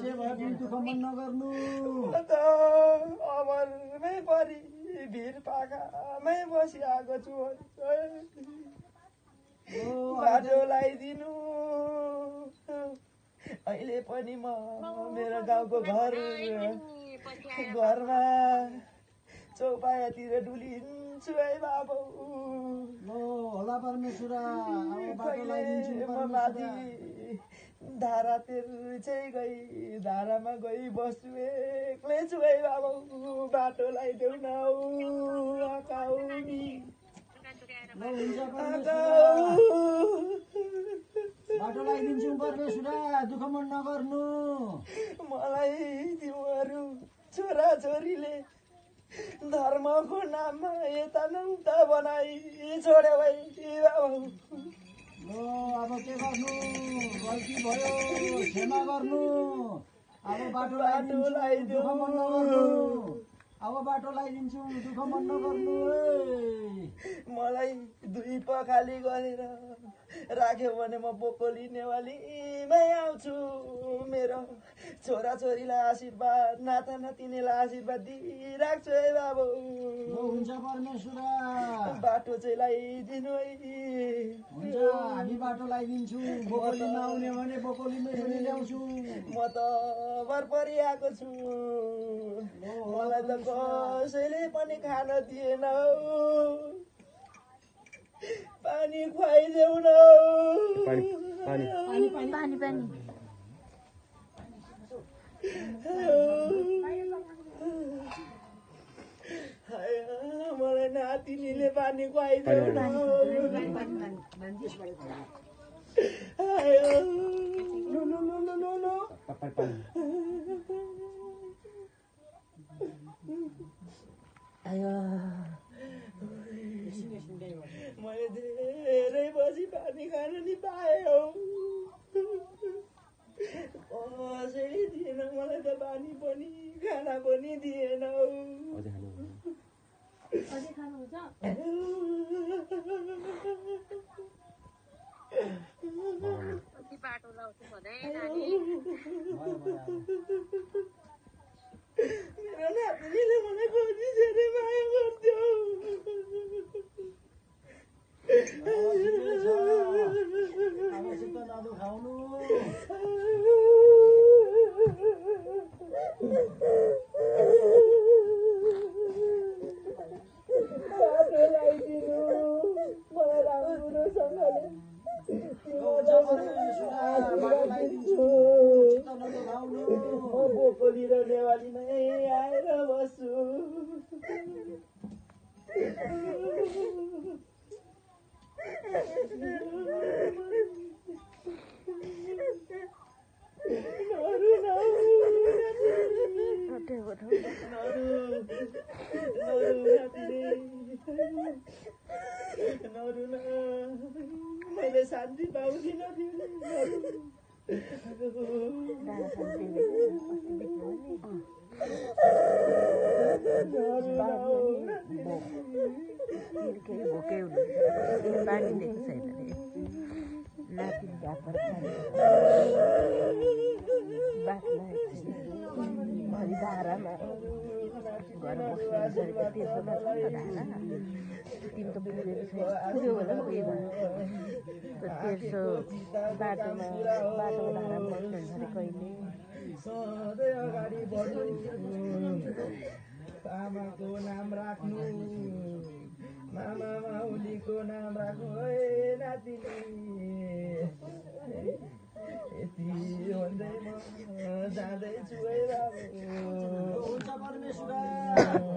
जे भए पनि दुःख मन नगर्नु त अमरमै परि भिर पाखामै बसिआएको छु बाटो लगाइदिनु अहिले पनि म मेरो गाउँको घरमा चौपायातिर डुलिन्छु है बाबु होला परमेश्वरा म माथि धारातिर चाहिँ गई धारामा गई बस्छु एक्लै छु है बाबु बाटो लगाइदेऊ न बाटो लगाइदिन्छु परमेश्वरा दुःख मन नगर्नु मलाई तिमीहरू छोराछोरीले धर्मको नाममा यता नौता बनाइ छोड्यो है बाबु अब के गर्नु गल्ती भयो क्षमा गर्नु अब बाटो लगाइदिन्छु दुःख मन नगर्नु अब बाटो लगाइदिन्छु दुःख मन नगर्नु मलाई दुई पखाली गरेर राख्यो भने म बोकोली नेवालीमै आउँछु मेरो छोराछोरीलाई आशीर्वाद नाता नातिनीलाई आशीर्वाद दिइराख्छु है बाबु हुन्छ परमेश्वरा बाटो चाहिँ लगाइदिनु है हुन्छ हामी बाटो लगाइदिन्छु बोकोलीमा आउने भने बोकोलीमै पनि ल्याउँछु म त भर परिआएको छु मलाई त कसैले पनि खान दिएन पानी खुवाइदेऊ न मलाई नातिनीले पानी खुवाइदेऊ न मैले धेरै बसी पानी खान नि पाएँ हौ कसैले दिएन मलाई त पानी पनि खाना पनि दिएन हौ बाटो लाउँछु भने नानी मेरो नातिनीले मलाई कति धेरै माया गर्थ्यो बाटो लगाइदिनु मलाई राम्रोसँगले म बोकोली र नेवालीमै आएर बस्छु मैले शान्ति पाउँदिनँ तिमी त पुगेको पुग्यो होला उयोमा तेर्सो बाटोमा धारा बस्नुहुन्छ अरे कहिले सधैँ अगाडि बढ्नु आमाको नाम राख्नु मामा माउलीको नाम राख्नु है नातिनी यति भन्दै म जाँदैछु है बाबु हुन्छ परमेश्वरा